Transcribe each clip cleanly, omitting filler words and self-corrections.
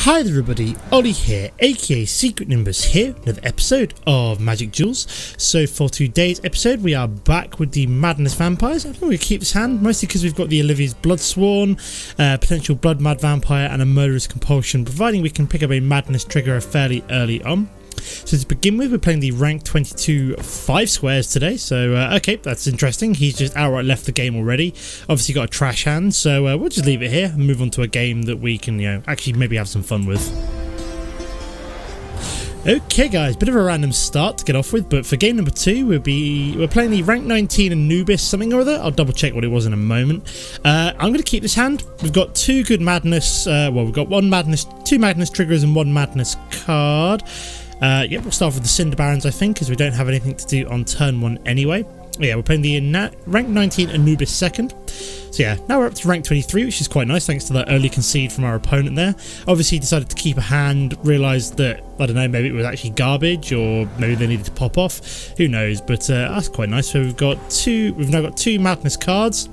Hi there everybody, Ollie here, aka Secret Nimbus here, another episode of Magic Duels. So for today's episode we are back with the Madness Vampires. I think we'll keep this hand, mostly because we've got the Olivia's Bloodsworn, potential Blood Mad Vampire and a Murderous Compulsion, providing we can pick up a Madness trigger fairly early on. So to begin with, we're playing the rank 22 5 squares today, so okay, that's interesting. He's just outright left the game already. Obviously got a trash hand, so we'll just leave it here and move on to a game that we can, actually maybe have some fun with. Okay guys, bit of a random start to get off with, but for game number 2 we're playing the rank 19 Anubis something or other. I'll double check what it was in a moment. I'm going to keep this hand. We've got two good madness, we've got two madness triggers and one madness card. Yeah, we'll start with the Cinder Barons, I think, because we don't have anything to do on turn 1 anyway. Yeah, we're playing the rank 19 Anubis second. So yeah, now we're up to rank 23, which is quite nice, thanks to that early concede from our opponent there. Obviously, he decided to keep a hand, realised that, I don't know, maybe it was actually garbage, or maybe they needed to pop off. Who knows, but that's quite nice. So we've now got two Madness cards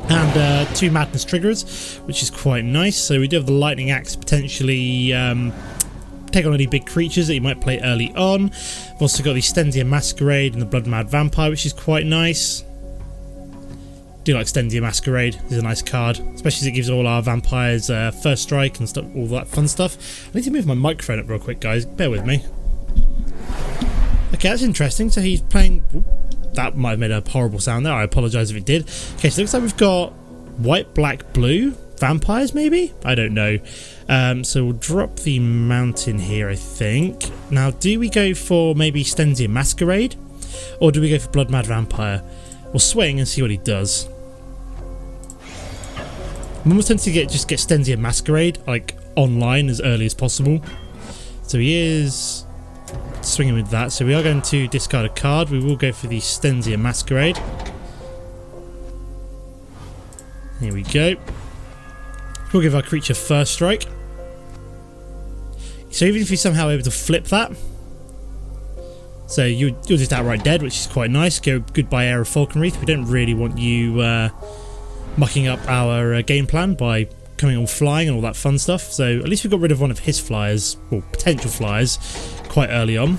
and two Madness triggers, which is quite nice. So we do have the Lightning Axe potentially take on any big creatures that you might play early on. We've also got the Stensia Masquerade and the Blood Mad Vampire, which is quite nice. Do like Stensia Masquerade, it's a nice card, especially as it gives all our vampires first strike and stuff, all that fun stuff. I need to move my microphone up real quick, guys, bear with me. Okay, that's interesting. So he's playing, that might have made a horrible sound there, I apologise if it did. Okay, so it looks like we've got white, black, blue vampires maybe? I don't know. So we'll drop the mountain here, I think. Now, do we go for maybe Stensia Masquerade? Or do we go for Blood Mad Vampire? We'll swing and see what he does. I'm almost tempted to just get Stensia Masquerade, like, online as early as possible. So he is swinging with that. So we are going to discard a card. We will go for the Stensia Masquerade. Here we go. We'll give our creature first strike. So even if you're somehow able to flip that, so you're just outright dead, which is quite nice. Go goodbye, Air of Falconwreath. We don't really want you mucking up our game plan by coming all flying and all that fun stuff. So at least we got rid of one of his flyers, or potential flyers, quite early on.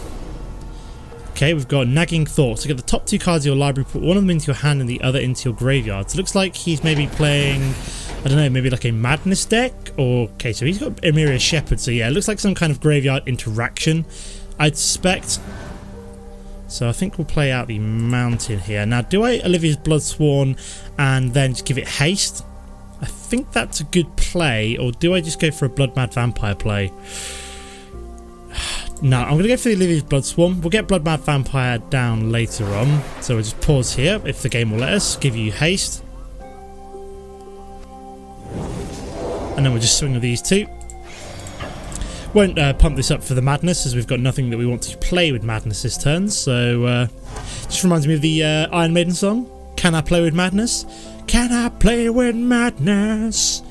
Okay, we've got Nagging Thoughts. So get the top two cards of your library, put one of them into your hand and the other into your graveyard. So it looks like he's maybe playing, I don't know, maybe like a Madness deck? Or, okay, so he's got Emiria Shepherd, so yeah, it looks like some kind of graveyard interaction, I'd suspect. So I think we'll play out the mountain here. Now, do I Olivia's Bloodsworn and then just give it haste? I think that's a good play, or do I just go for a Blood Mad Vampire play? No, I'm going to go for the Olivia's Bloodsworn. We'll get Blood Mad Vampire down later on. So we'll just pause here if the game will let us. Give you haste. And then we'll just swing with these two. Won't pump this up for the Madness, as we've got nothing that we want to play with Madness this turn. So just reminds me of the Iron Maiden song. Can I play with Madness? Can I play with Madness?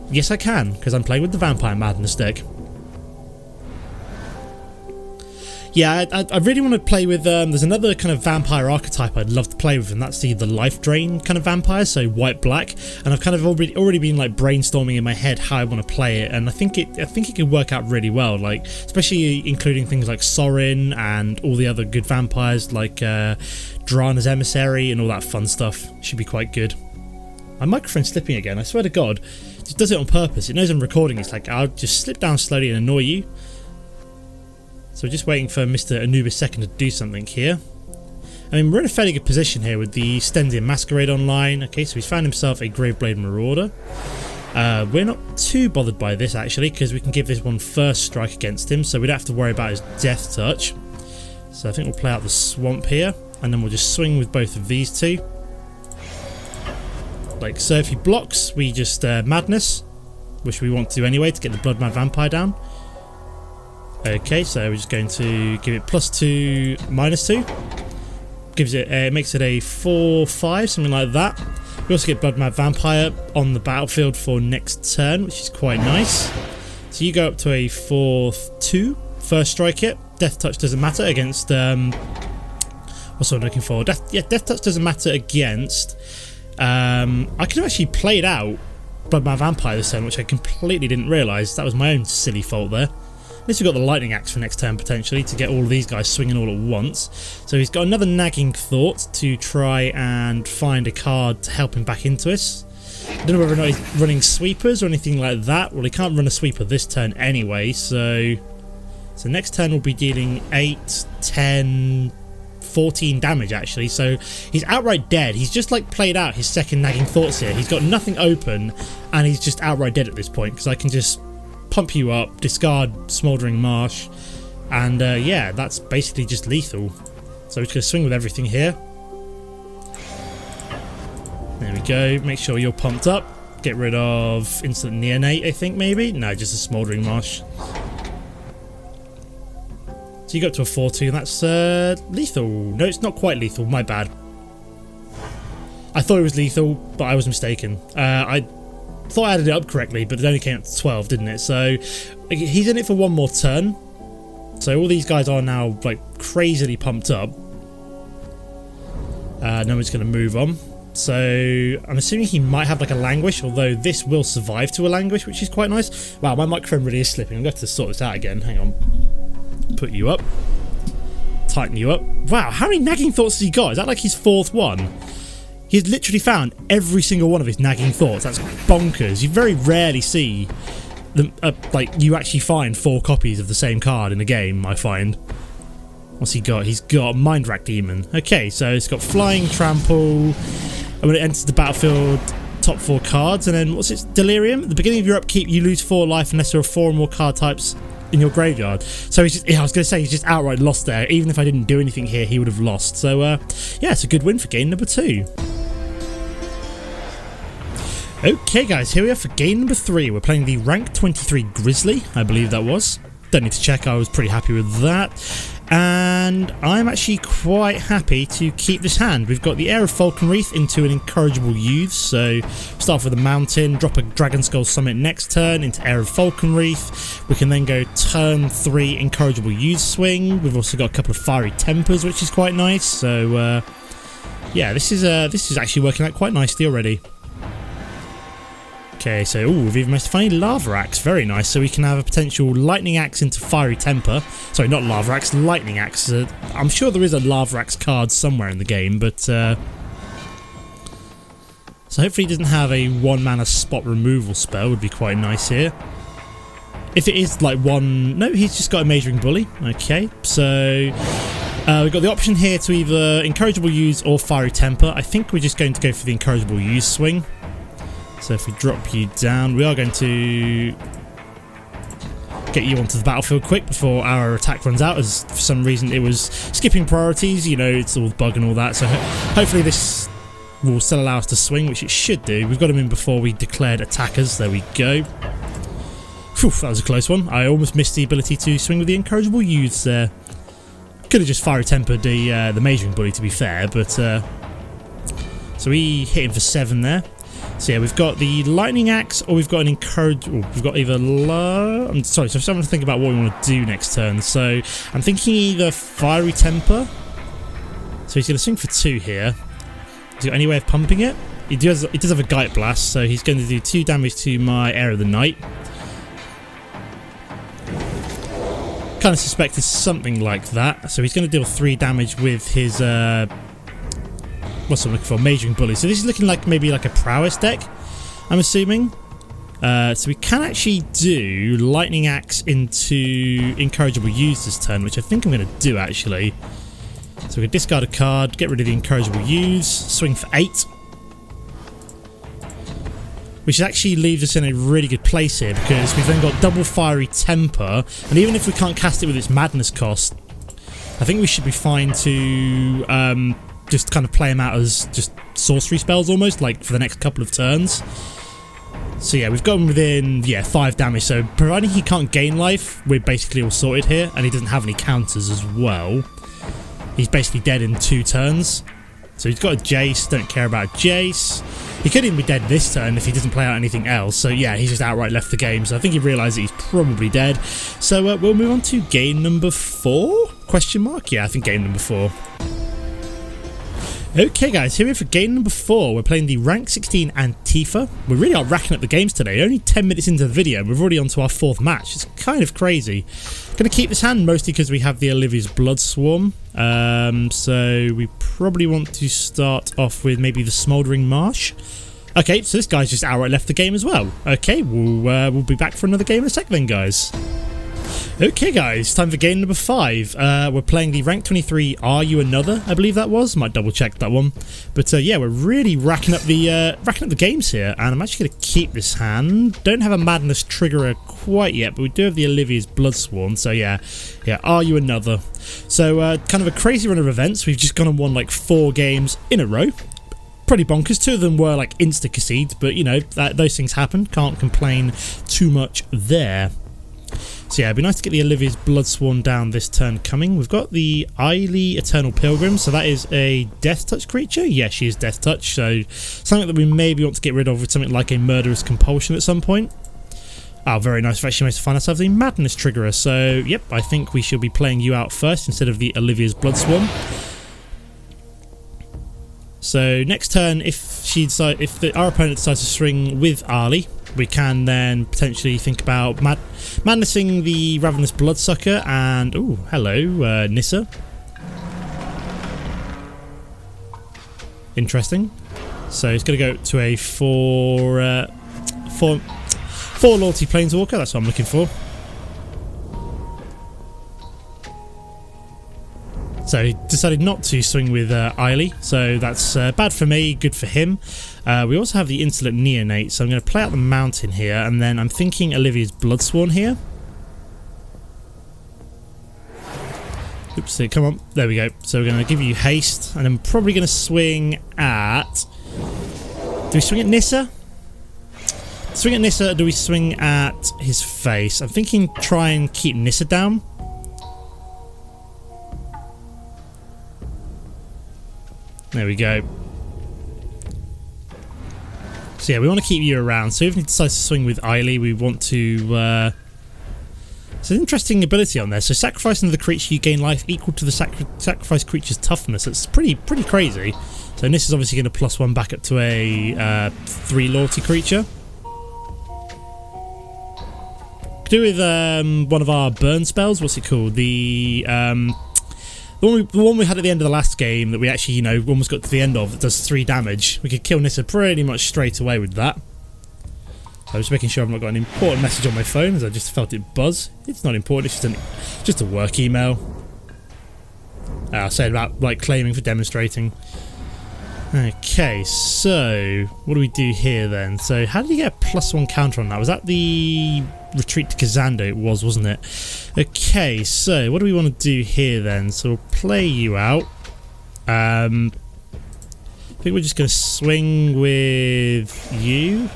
Yes I can, because I'm playing with the Vampire Madness deck. Yeah, I really want to play with, there's another kind of vampire archetype I'd love to play with, and that's the life drain kind of vampire, so white-black, and I've kind of already been like brainstorming in my head how I want to play it, and I think it can work out really well, like, especially including things like Sorin and all the other good vampires, like Drana's Emissary and all that fun stuff. Should be quite good. My microphone's slipping again, I swear to God. It just does it on purpose. It knows I'm recording, it's like, I'll just slip down slowly and annoy you. So we're just waiting for Mr. Anubis II to do something here. I mean, we're in a fairly good position here with the Stensia Masquerade online. Okay, so he's found himself a Graveblade Marauder. We're not too bothered by this, actually, because we can give this one first strike against him, so we don't have to worry about his Death Touch. So I think we'll play out the Swamp here, and then we'll just swing with both of these two. Like so. If he blocks, we just Madness, which we want to do anyway to get the Blood Mad Vampire down. Okay, so we're just going to give it +2, -2. Gives it, makes it a 4/5, something like that. We also get Blood Mad Vampire on the battlefield for next turn, which is quite nice. So you go up to a 4/2, first strike it. Death Touch doesn't matter against, what's what I'm looking for? Death Touch doesn't matter against. I can actually play it out Bloodmouth Vampire this turn, which I completely didn't realise. That was my own silly fault there. At least we've got the Lightning Axe for next turn potentially to get all of these guys swinging all at once. So he's got another nagging thought to try and find a card to help him back into us. I don't know whether or not he's running sweepers or anything like that. Well, he can't run a sweeper this turn anyway, so next turn we'll be dealing 8, 10, 14 damage actually. So he's outright dead. He's just like played out his second nagging thoughts here. He's got nothing open and he's just outright dead at this point because I can just pump you up, discard Smouldering Marsh, and yeah, that's basically just lethal. So we're just going to swing with everything here. There we go. Make sure you're pumped up. Get rid of Instant Neonate, I think, maybe? No, just a Smouldering Marsh. So you go up to a 4-2, and that's lethal. No, it's not quite lethal. My bad. I thought it was lethal, but I was mistaken. I thought I added it up correctly, but it only came up to 12, didn't it? So he's in it for one more turn. So all these guys are now like crazily pumped up. No one's going to move on. So I'm assuming he might have like a Languish, although this will survive to a Languish, which is quite nice. Wow, my microphone really is slipping. I'm going to have to sort this out again. Hang on. Put you up. Tighten you up. Wow, how many nagging thoughts has he got? Is that like his 4th one? He's literally found every single one of his nagging thoughts. That's bonkers. You very rarely see them, like you actually find 4 copies of the same card in a game, I find. What's he got? He's got Mind Rack Demon. Okay, so it's got Flying, Trample, and when it enters the battlefield, top 4 cards, and then what's it? Delirium. At the beginning of your upkeep, you lose 4 life unless there are 4 or more card types in your graveyard. So he's just, yeah, I was going to say he's just outright lost there. Even if I didn't do anything here, he would have lost. So yeah, it's a good win for game number 2. Okay guys, here we are for game number 3. We're playing the rank 23 Grizzly, I believe that was. Don't need to check, I was pretty happy with that. And I'm actually quite happy to keep this hand. We've got the Heir of Falconwreath into an Incorrigible Youth, so start off with a Mountain, drop a Dragon Skull Summit next turn into Heir of Falconwreath. We can then go turn 3 Incorrigible Youth swing. We've also got a couple of Fiery Tempers, which is quite nice. So yeah, this is actually working out quite nicely already. Okay, so we've even managed to find Lava Axe, very nice. So we can have a potential Lightning Axe into Fiery Temper. Sorry, not Lava Axe, Lightning Axe. I'm sure there is a Lava Axe card somewhere in the game, but so hopefully he doesn't have a 1-mana spot removal spell, would be quite nice here. If it is like one... No, he's just got a Majoring Bully. Okay, so we've got the option here to either Incorrigible Use or Fiery Temper. I think we're just going to go for the Incorrigible Use swing. So if we drop you down, we are going to get you onto the battlefield quick before our attack runs out, as for some reason it was skipping priorities, you know, it's all bug and all that. So hopefully this will still allow us to swing, which it should do. We've got him in before we declared attackers. There we go. Phew, that was a close one. I almost missed the ability to swing with the Incorrigible Youths there. Could have just Fiery Tempered the Majoring Bully, to be fair, but so we hit him for 7 there. So yeah, we've got the Lightning Axe, or we've got an we've got either I'm sorry, so I'm starting to think about what we want to do next turn. So I'm thinking either Fiery Temper. So he's going to swing for 2 here. Has he got any way of pumping it? He does have a Gite Blast, so he's going to do 2 damage to my Heir of the Night. Kind of suspected something like that. So he's going to deal 3 damage with his what's I'm looking for? Majoring Bully. So this is looking like maybe like a Prowess deck, I'm assuming. So we can actually do Lightning Axe into Incorrigible Use this turn, which I think I'm going to do actually. So we can discard a card, get rid of the Incorrigible Use, swing for 8. Which actually leaves us in a really good place here, because we've then got double Fiery Temper, and even if we can't cast it with its Madness cost, I think we should be fine to just kind of play them out as just sorcery spells almost, like for the next couple of turns. So yeah, we've got him within 5 damage, so providing he can't gain life, we're basically all sorted here, and he doesn't have any counters as well. He's basically dead in 2 turns. So he's got a Jace, don't care about Jace. He could even be dead this turn if he doesn't play out anything else. So yeah, he's just outright left the game. So I think he realised that he's probably dead. So we'll move on to game number 4? Question mark? Yeah, I think game number 4. Okay guys, here we are for game number 4. We're playing the rank 16 Antifa. We really are racking up the games today. Only 10 minutes into the video, we're already on to our 4th match. It's kind of crazy. Going to keep this hand mostly because we have the Olivia's Blood Swarm. So we probably want to start off with maybe the Smouldering Marsh. Okay, so this guy's just outright left the game as well. Okay, we'll be back for another game in a sec then, guys. Okay guys, time for game number 5. We're playing the rank 23 Are You Another, I believe that was. Might double check that one. But yeah, we're really racking up the games here, and I'm actually going to keep this hand. Don't have a Madness Triggerer quite yet, but we do have the Olivia's Blood Swarm. So yeah, Are You Another. So kind of a crazy run of events. We've just gone and won like 4 games in a row. Pretty bonkers. 2 of them were like insta-concede, but you know, those things happen. Can't complain too much there. So yeah, it'd be nice to get the Olivia's Blood Swarm down this turn coming. We've got the Eily Eternal Pilgrim, so that is a Death Touch creature. Yeah, she is Death Touch, so something that we maybe want to get rid of with something like a Murderous Compulsion at some point. Oh, very nice. We've actually managed to find ourselves a Madness Triggerer, so yep, I think we should be playing you out first instead of the Olivia's Blood Swarm. So next turn, if our opponent decides to swing with Eily, we can then potentially think about madnessing the Ravenous Bloodsucker and oh, hello, Nissa. Interesting. So it's going to go to a 4 Loyalty Planeswalker. That's what I'm looking for. So he decided not to swing with Eily, so that's bad for me, good for him. We also have the Insolent Neonate, so I'm going to play out the Mountain here, and then I'm thinking Olivia's Bloodsworn here. Oops, come on, there we go. So we're going to give you haste, and I'm probably going to swing at... Do we swing at Nissa? Swing at Nissa, or do we swing at his face? I'm thinking try and keep Nissa down. There we go. So yeah, we want to keep you around. So if he decides to swing with Eily, we want to... It's an interesting ability on there. So sacrificing the creature, you gain life equal to the sacrificed creature's toughness. It's pretty crazy. So this is obviously going to +1 back up to a 3 loyalty creature. Could do with one of our burn spells. What's it called? The one we had at the end of the last game that we actually, you know, almost got to the end of, that does 3 damage. We could kill Nissa pretty much straight away with that. So I'm just making sure I've not got an important message on my phone, as I just felt it buzz. It's not important, it's just a work email. I said about like claiming for demonstrating. Okay, so what do we do here then? So how did you get a +1 counter on that? Was that the retreat to Kazando? It was, wasn't it? Okay, so what do we want to do here then? So we'll play you out. I think we're just going to swing with you.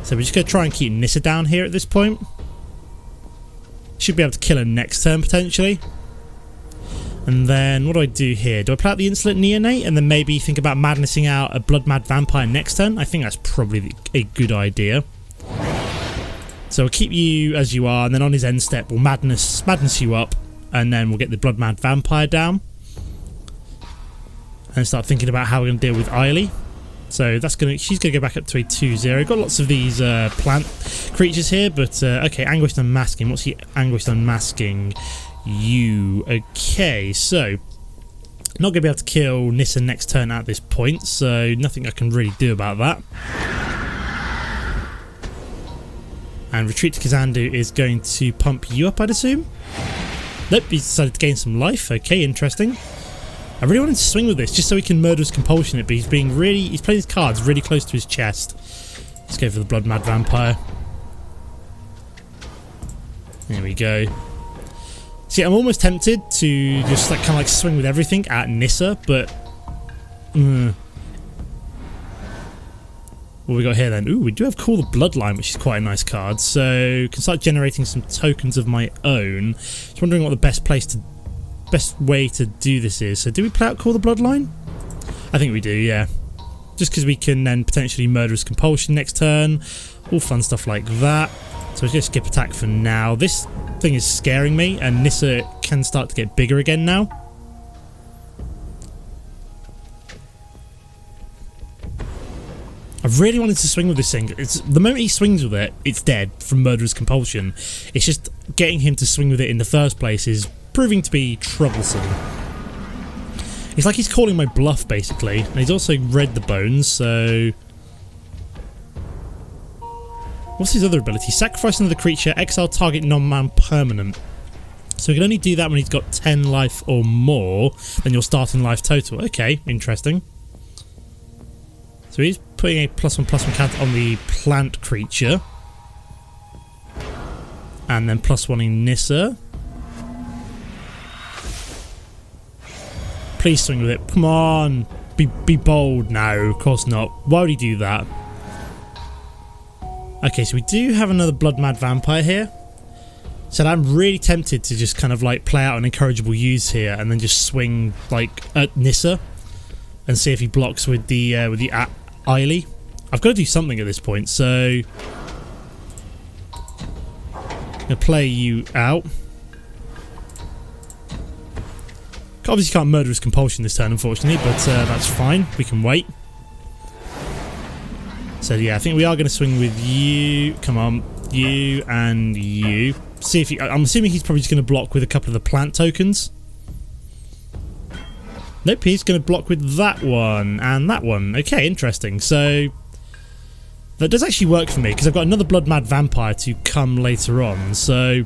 So we're just going to try and keep Nissa down here at this point. Should be able to kill her next turn potentially. And then what do I do here? Do I play out the Insolent Neonate and then maybe think about madnessing out a Blood Mad Vampire next turn? I think that's probably a good idea. So we'll keep you as you are, and then on his end step we'll madness you up, and then we'll get the Blood Mad Vampire down. And start thinking about how we're going to deal with Eily. So she's going to go back up to a 2-0. Got lots of these plant creatures here, but okay, Anguished Unmasking. What's the Anguished Unmasking? You. Okay, so not going to be able to kill Nissa next turn at this point, so nothing I can really do about that. And Retreat to Kazandu is going to pump you up, I'd assume. Nope, he decided to gain some life. Okay, interesting. I really wanted to swing with this just so he can Murderous Compulsion it, but he's playing his cards really close to his chest. Let's go for the Blood Mad Vampire. There we go. See, I'm almost tempted to just like kind of like swing with everything at Nissa, but what we got here then? Ooh, we do have Call the Bloodline, which is quite a nice card. So can start generating some tokens of my own. Just wondering what the best way to do this is. So do we play out Call the Bloodline? I think we do, yeah. Just because we can then potentially Murderous Compulsion next turn, all fun stuff like that. So let's just skip attack for now. This thing is scaring me, and Nissa can start to get bigger again now. really wanted to swing with this thing. It's the moment he swings with it, it's dead from Murderous Compulsion. It's just getting him to swing with it in the first place is proving to be troublesome. It's like he's calling my bluff, basically. And he's also read the bones, so... What's his other ability? Sacrifice another creature, exile target non-man permanent. So we can only do that when he's got 10 life or more than your starting life total. Okay, interesting. So he's putting a +1/+1 counter on the plant creature. And then +1ing Nissa. Please swing with it. Come on. Be bold. No, of course not. Why would he do that? Okay, so we do have another Blood Mad Vampire here. So I'm really tempted to just kind of like play out an encourageable use here and then just swing like at Nissa and see if he blocks with the Eily. I've got to do something at this point, so I'm gonna play you out. Obviously can't Murderous Compulsion this turn, unfortunately, but that's fine. We can wait. So yeah, I think we are going to swing with you. Come on, you and you. See if he, I'm assuming he's probably just going to block with a couple of the plant tokens. Nope, he's going to block with that one and that one. Okay, interesting. So that does actually work for me because I've got another Blood Mad Vampire to come later on. So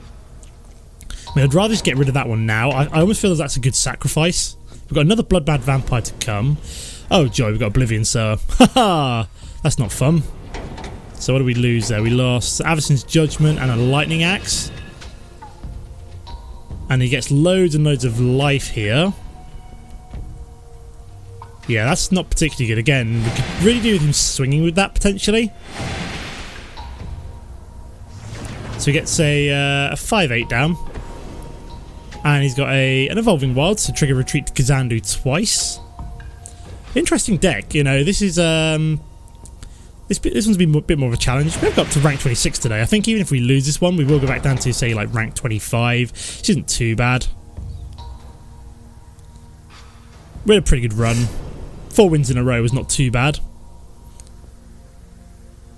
I mean, I'd rather just get rid of that one now. I almost feel that's a good sacrifice. We've got another Blood Mad Vampire to come. Oh joy, we've got Oblivion Sower. Haha! That's not fun. So what do we lose there? We lost Avacyn's Judgment and a Lightning Axe. And he gets loads and loads of life here. Yeah, that's not particularly good. Again, we could really do with him swinging with that, potentially. So he gets a 5/8 down. And he's got an Evolving Wild to trigger Retreat to Kazandu twice. Interesting deck, you know. This is this one's been a bit more of a challenge. We've got up to rank 26 today. I think even if we lose this one, we will go back down to say like rank 25, which isn't too bad. We had a pretty good run. 4 wins in a row was not too bad.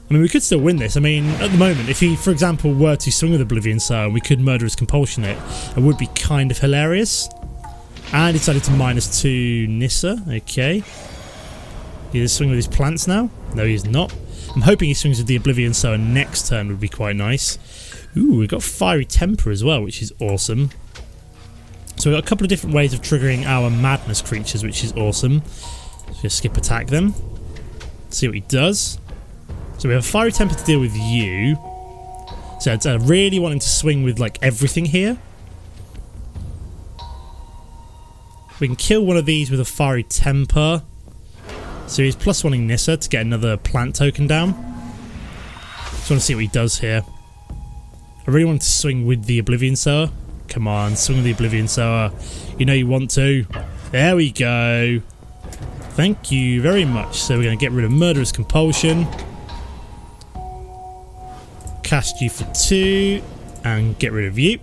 I mean, we could still win this. I mean, at the moment, if he, for example, were to swing with Oblivion Sower, we could Murderous Compulsion it. It would be kind of hilarious. And he decided to -2 Nissa. Okay. He does swing with his plants now. No, he's not. I'm hoping he swings with the Oblivion Sower next turn would be quite nice. Ooh, we've got Fiery Temper as well, which is awesome. So we've got a couple of different ways of triggering our Madness creatures, which is awesome. So just skip attack them. See what he does. So we have a Fiery Temper to deal with you. So it's really wanting to swing with like everything here. We can kill one of these with a Fiery Temper. So he's +1ing Nissa to get another plant token down. Just want to see what he does here. I really want to swing with the Oblivion Sower. Come on, swing with the Oblivion Sower. You know you want to. There we go. Thank you very much. So we're going to get rid of Murderous Compulsion. Cast you for 2 and get rid of you.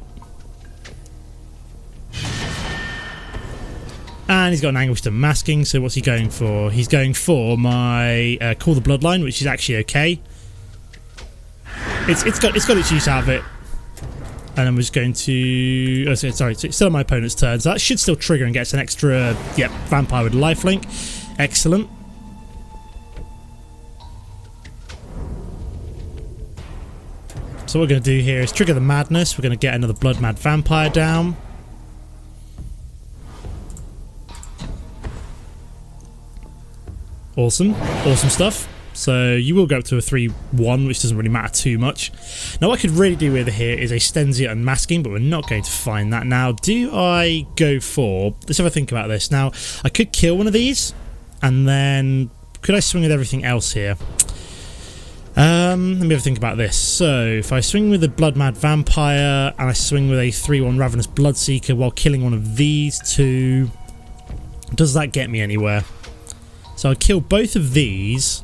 And he's got an Anguished Unmasking, so what's he going for? He's going for my Call the Bloodline, which is actually okay. It's got its use out of it. And I'm just going to... Oh, sorry, it's still on my opponent's turn, so that should still trigger and gets an extra... Yep, Vampire with lifelink. Excellent. So what we're going to do here is trigger the Madness. We're going to get another Blood Mad Vampire down. Awesome. Awesome stuff. So you will go up to a 3/1, which doesn't really matter too much. Now what I could really do with here is a Stensia Unmasking, but we're not going to find that now. Do I go for... Let's have a think about this. Now, I could kill one of these, and then... Could I swing with everything else here? Let me have a think about this. So, if I swing with the Blood Mad Vampire, and I swing with a 3/1 Ravenous Bloodseeker while killing one of these two, does that get me anywhere? So I'd kill both of these.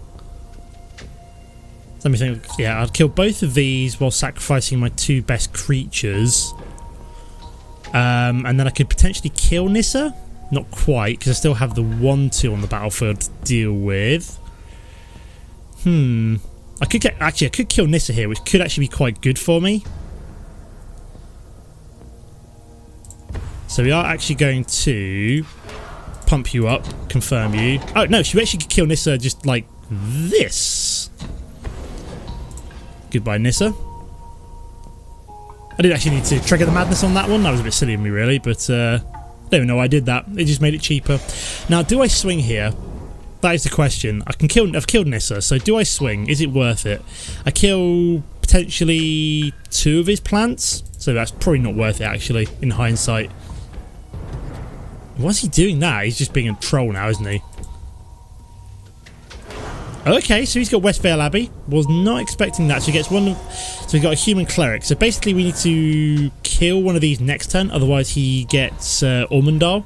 Let me think. Yeah, I'd kill both of these while sacrificing my 2 best creatures. And then I could potentially kill Nissa. Not quite, because I still have the 1/2 on the battlefield to deal with. I could kill Nissa here, which could actually be quite good for me. So we are actually going to pump you up, confirm you. Oh no, she actually could kill Nissa just like this. Goodbye, Nissa. I didn't actually need to trigger the madness on that one. That was a bit silly of me, really, but I don't even know why I did that. It just made it cheaper. Now, do I swing here? That is the question. I've killed Nissa, so do I swing? Is it worth it? I kill potentially 2 of his plants, so that's probably not worth it, actually, in hindsight. Why is he doing that? He's just being a troll now, isn't he? Okay, so he's got Westvale Abbey. Was not expecting that. So he gets one of... So we've got a human cleric. So basically we need to kill one of these next turn, otherwise he gets Ormondal.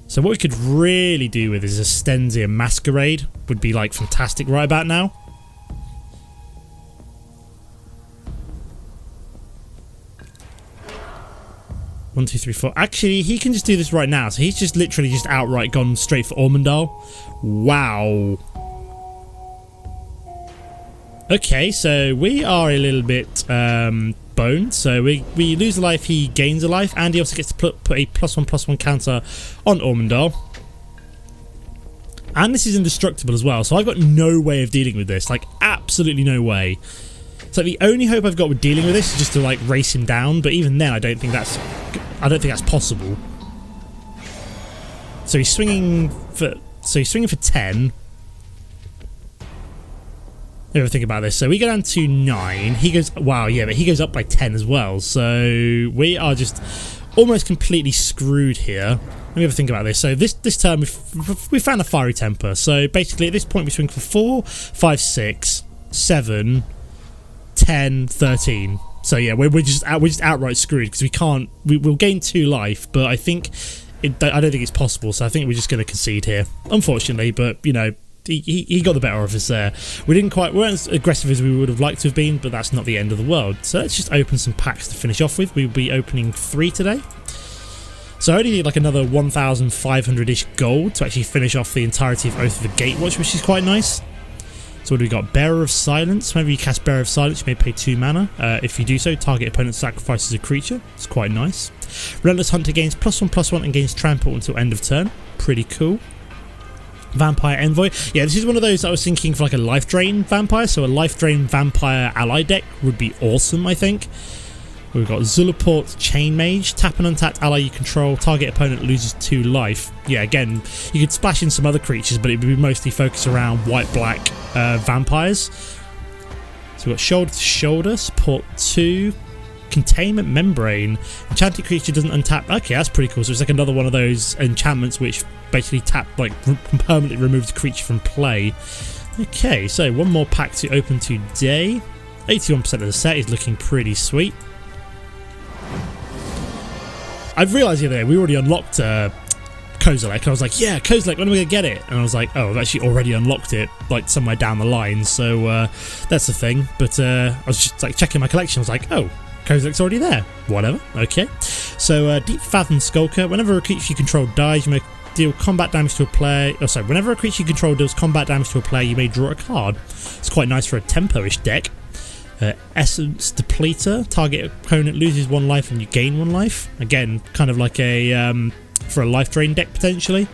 So what we could really do with is a Stensia Masquerade. Would be like fantastic right about now. One, two, three, four. Actually, he can just do this right now. So he's just literally just outright gone straight for Ormondal. Wow. Okay, so we are a little bit boned. So we lose a life, he gains a life, and he also gets to put a +1/+1 counter on Ormondal. And this is indestructible as well. So I've got no way of dealing with this. Like, absolutely no way. So the only hope I've got with dealing with this is just to like race him down, but even then I don't think that's possible. So he's swinging for 10. Let me have a think about this. So we go down to 9. He goes, wow, yeah, but he goes up by 10 as well. So we are just almost completely screwed here. Let me have a think about this. So this turn we found a fiery temper. So basically at this point we swing for 4, 5, 6, 7, 10, 13. So yeah, we're just outright screwed because we'll gain 2 life, but I think I don't think it's possible. So I think we're just going to concede here, unfortunately. But you know, he got the better of us there. We weren't as aggressive as we would have liked to have been, but that's not the end of the world. So let's just open some packs to finish off with. We'll be opening 3 today. So I only need like another 1,500-ish gold to actually finish off the entirety of Oath of the Gatewatch, which is quite nice. So what do we got? Bearer of Silence. Whenever you cast Bearer of Silence, you may pay 2 mana. If you do so, target opponent sacrifices a creature. It's quite nice. Relentless Hunter gains +1/+1 and gains Trample until end of turn. Pretty cool. Vampire Envoy. Yeah, this is one of those I was thinking for like a life drain vampire. So a life drain vampire ally deck would be awesome, I think. We've got Zulaport Chain Mage. Tap an untapped ally you control. Target opponent loses 2 life. Yeah, again, you could splash in some other creatures, but it would be mostly focused around white-black vampires. So we've got Shoulder to Shoulder, Support 2, Containment Membrane. Enchanted creature doesn't untap. Okay, that's pretty cool. So it's like another one of those enchantments which basically permanently removes the creature from play. Okay, so one more pack to open today. 81% of the set is looking pretty sweet. I've realised the other day we already unlocked Kozilek, and I was like, yeah, Kozilek, when are we going to get it? And I was like, oh, I've actually already unlocked it, like somewhere down the line, so that's the thing. But I was just like checking my collection, I was like, oh, Kozilek's already there. Whatever, okay. So Deep Fathom Skulker, whenever a creature you control dies, you may deal combat damage to a player. Oh, sorry, whenever a creature you control deals combat damage to a player, you may draw a card. It's quite nice for a tempo-ish deck. Essence Depleter. Target opponent loses 1 life and you gain 1 life. Again, kind of like a for a life drain deck potentially.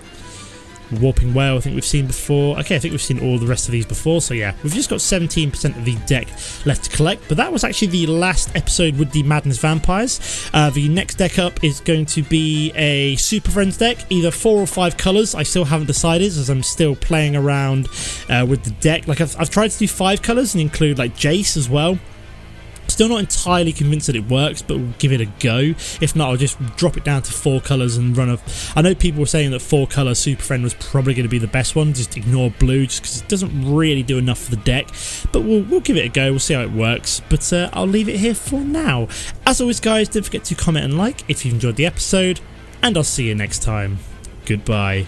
Warping Whale, I think we've seen before. Okay, I think we've seen all the rest of these before. So yeah, we've just got 17% of the deck left to collect. But that was actually the last episode with the Madness Vampires. The next deck up is going to be a Super Friends deck, either 4 or 5 colours. I still haven't decided as I'm still playing around with the deck. Like I've tried to do 5 colours and include like Jace as well. Still not entirely convinced that it works, but we'll give it a go. If not, I'll just drop it down to 4 colours and run a... I know people were saying that 4 colour Super Friend was probably going to be the best one. Just ignore blue, just because it doesn't really do enough for the deck. But we'll give it a go. We'll see how it works. But I'll leave it here for now. As always, guys, don't forget to comment and like if you've enjoyed the episode. And I'll see you next time. Goodbye.